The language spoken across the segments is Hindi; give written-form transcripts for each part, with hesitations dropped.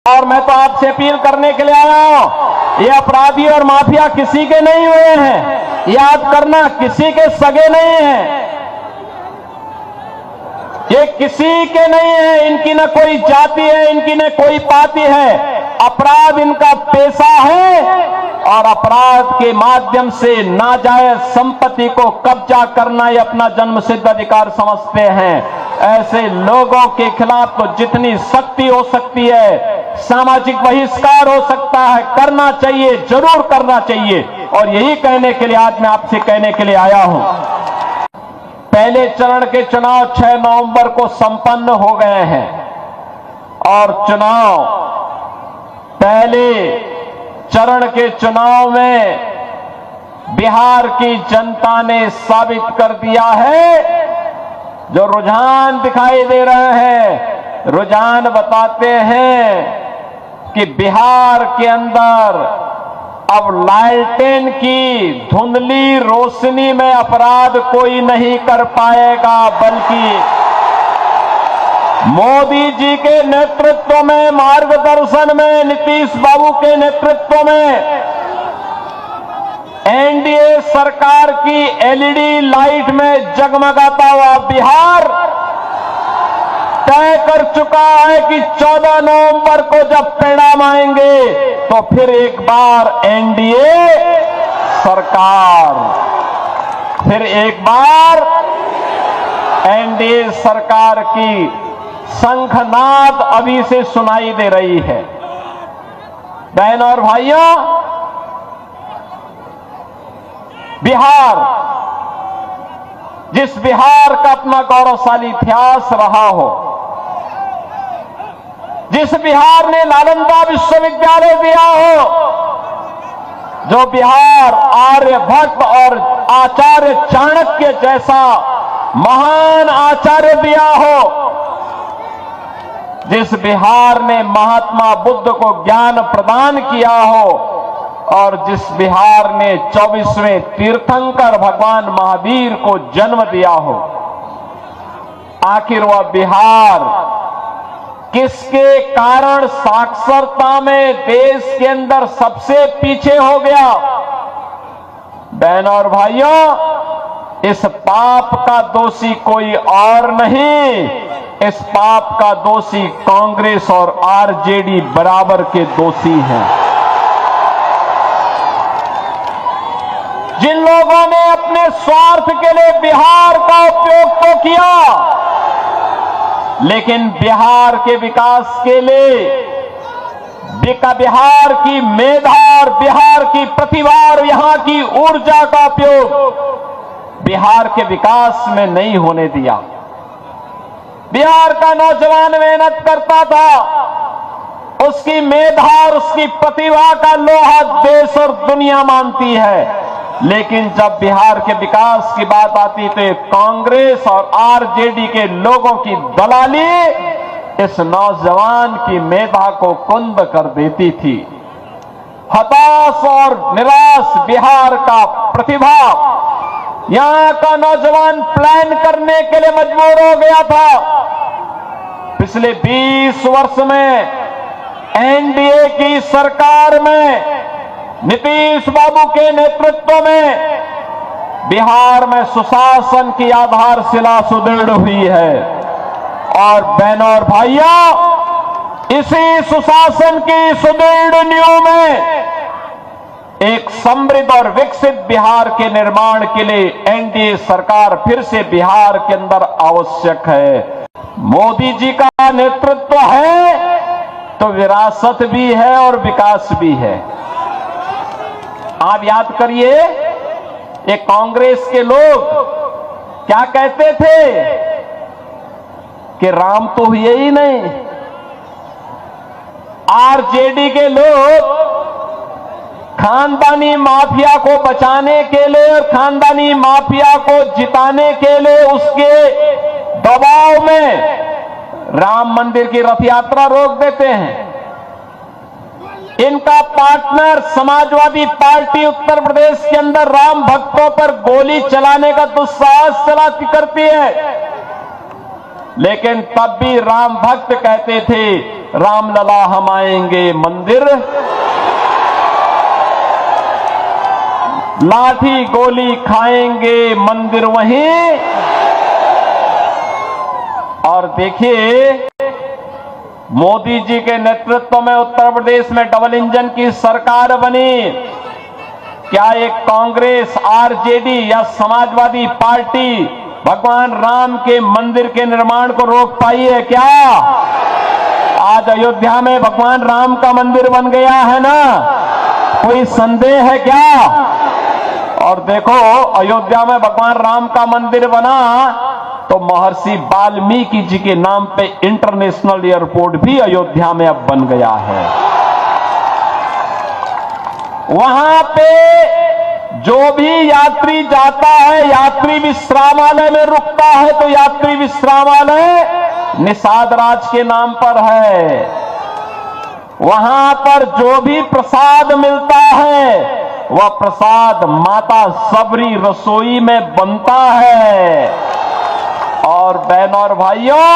और मैं तो आपसे अपील करने के लिए आया हूं, ये अपराधी और माफिया किसी के नहीं हुए हैं, याद करना, किसी के सगे नहीं हैं, ये किसी के नहीं है, इनकी न कोई जाति है, इनकी न कोई पाति है, अपराध इनका पेशा है और अपराध के माध्यम से नाजायज संपत्ति को कब्जा करना ये अपना जन्मसिद्ध अधिकार समझते हैं। ऐसे लोगों के खिलाफ तो जितनी सख्ती हो सकती है, सामाजिक बहिष्कार हो सकता है, करना चाहिए, जरूर करना चाहिए। और यही कहने के लिए आज मैं आपसे कहने के लिए आया हूं। पहले चरण के चुनाव 6 नवंबर को संपन्न हो गए हैं और पहले चरण के चुनाव में बिहार की जनता ने साबित कर दिया है, जो रुझान दिखाई दे रहे हैं, रुझान बताते हैं कि बिहार के अंदर अब लालटेन की धुंधली रोशनी में अपराध कोई नहीं कर पाएगा, बल्कि मोदी जी के नेतृत्व में, मार्गदर्शन में, नीतीश बाबू के नेतृत्व में एनडीए सरकार की एलईडी लाइट में जगमगाता हुआ बिहार तय कर चुका है कि 14 नवंबर को जब परिणाम आएंगे तो फिर एक बार एनडीए सरकार, फिर एक बार एनडीए सरकार की शंखनाद अभी से सुनाई दे रही है। बहनों और भाइयों, बिहार, जिस बिहार का अपना गौरवशाली इतिहास रहा हो, जिस बिहार ने नालंदा विश्वविद्यालय दिया हो, जो बिहार आर्यभट्ट और आचार्य चाणक्य जैसा महान आचार्य दिया हो, जिस बिहार ने महात्मा बुद्ध को ज्ञान प्रदान किया हो और जिस बिहार ने 24वें तीर्थंकर भगवान महावीर को जन्म दिया हो, आखिर वह बिहार किसके कारण साक्षरता में देश के अंदर सबसे पीछे हो गया? बहनों और भाइयों, इस पाप का दोषी कोई और नहीं, इस पाप का दोषी कांग्रेस और आरजेडी बराबर के दोषी हैं। जिन लोगों ने अपने स्वार्थ के लिए बिहार का उपयोग तो किया, लेकिन बिहार के विकास के लिए बिहार की मेधा और बिहार की प्रतिभा और यहां की ऊर्जा का उपयोग बिहार के विकास में नहीं होने दिया। बिहार का नौजवान मेहनत करता था, उसकी मेधा और उसकी प्रतिभा का लोहा देश और दुनिया मानती है, लेकिन जब बिहार के विकास की बात आती तो कांग्रेस और आरजेडी के लोगों की दलाली इस नौजवान की मेधा को कुंद कर देती थी। हताश और निराश बिहार का प्रतिभा, यहां का नौजवान प्लान करने के लिए मजबूर हो गया था। पिछले 20 वर्ष में एनडीए की सरकार में, नीतीश बाबू के नेतृत्व में बिहार में सुशासन की आधारशिला सुदृढ़ हुई है। और बहनों और भाइयों, इसी सुशासन की सुदृढ़ नींव में एक समृद्ध और विकसित बिहार के निर्माण के लिए एनडीए सरकार फिर से बिहार के अंदर आवश्यक है। मोदी जी का नेतृत्व है तो विरासत भी है और विकास भी है। आप याद करिए, ये कांग्रेस के लोग क्या कहते थे कि राम तो हुए ही नहीं। आरजेडी के लोग खानदानी माफिया को बचाने के लिए और खानदानी माफिया को जिताने के लिए उसके दबाव में राम मंदिर की रथ यात्रा रोक देते हैं। इनका पार्टनर समाजवादी पार्टी उत्तर प्रदेश के अंदर राम भक्तों पर गोली चलाने का दुस्साहस चलाती करती है, लेकिन तब भी राम भक्त कहते थे रामलला हम आएंगे मंदिर, लाठी गोली खाएंगे मंदिर वहीं। और देखिए, मोदी जी के नेतृत्व में उत्तर प्रदेश में डबल इंजन की सरकार बनी। क्या एक कांग्रेस, आरजेडी या समाजवादी पार्टी भगवान राम के मंदिर के निर्माण को रोक पाई है क्या? आज अयोध्या में भगवान राम का मंदिर बन गया है ना, कोई संदेह है क्या? और देखो, अयोध्या में भगवान राम का मंदिर बना तो महर्षि वाल्मीकि जी के नाम पे इंटरनेशनल एयरपोर्ट भी अयोध्या में अब बन गया है। वहां पे जो भी यात्री जाता है, यात्री विश्रामालय में रुकता है, तो यात्री विश्रामालय निषाद राज के नाम पर है। वहां पर जो भी प्रसाद मिलता है, वह प्रसाद माता सबरी रसोई में बनता है। और बहनों और भाइयों,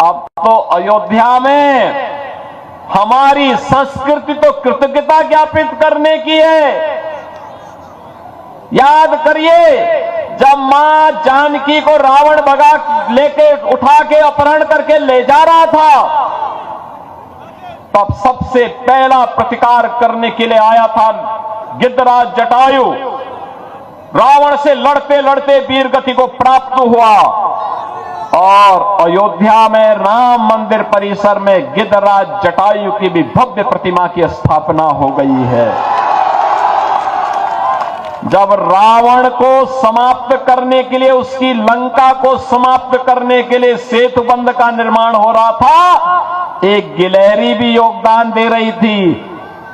अब तो अयोध्या में हमारी संस्कृति तो कृतज्ञता ज्ञापित करने की है। याद करिए, जब मां जानकी को रावण भगा लेके उठा के अपहरण करके ले जा रहा था, तब सबसे पहला प्रतिकार करने के लिए आया था गिद्धराज जटायु। रावण से लड़ते लड़ते वीर गति को प्राप्त हुआ और अयोध्या में राम मंदिर परिसर में गिद्धराज जटायु की भी भव्य प्रतिमा की स्थापना हो गई है। जब रावण को समाप्त करने के लिए, उसकी लंका को समाप्त करने के लिए सेतु बंध का निर्माण हो रहा था, एक गिलहरी भी योगदान दे रही थी।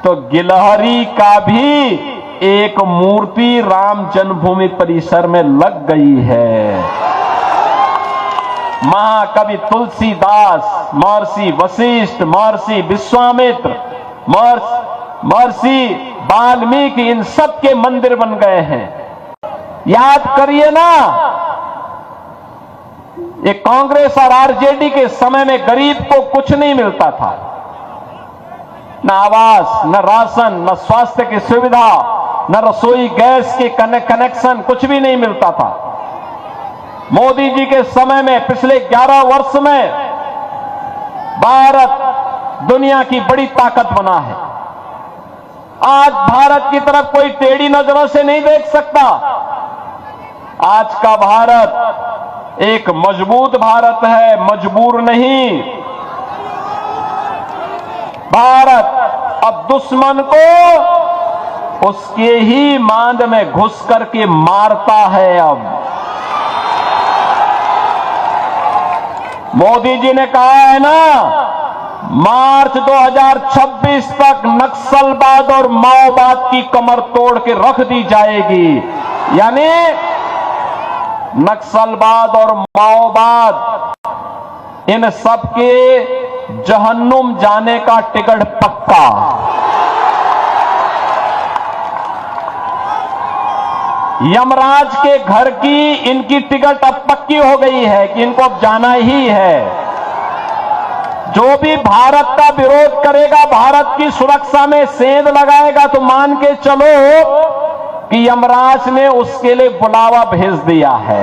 तो गिलहरी का भी एक मूर्ति राम जन्मभूमि परिसर में लग गई है। महाकवि तुलसीदास, महर्षि वशिष्ठ, महर्षि विश्वामित्र, महर्षि वाल्मीकि, इन सब के मंदिर बन गए हैं। याद करिए ना, ये कांग्रेस और आरजेडी के समय में गरीब को कुछ नहीं मिलता था, न आवास, न राशन, न स्वास्थ्य की सुविधा, न रसोई गैस के कनेक्शन, कुछ भी नहीं मिलता था। मोदी जी के समय में पिछले 11 वर्ष में भारत दुनिया की बड़ी ताकत बना है। आज भारत की तरफ कोई टेढ़ी नजरों से नहीं देख सकता। आज का भारत एक मजबूत भारत है, मजबूर नहीं। भारत अब दुश्मन को उसके ही मांद में घुस करके मारता है। अब मोदी जी ने कहा है ना, मार्च 2026 तक नक्सलवाद और माओवाद की कमर तोड़ के रख दी जाएगी। यानी नक्सलवाद और माओवाद, इन सब के जहन्नुम जाने का टिकट पक्का। यमराज के घर की इनकी टिकट अब पक्की हो गई है कि इनको अब जाना ही है। जो भी भारत का विरोध करेगा, भारत की सुरक्षा में सेंध लगाएगा, तो मान के चलो कि यमराज ने उसके लिए बुलावा भेज दिया है।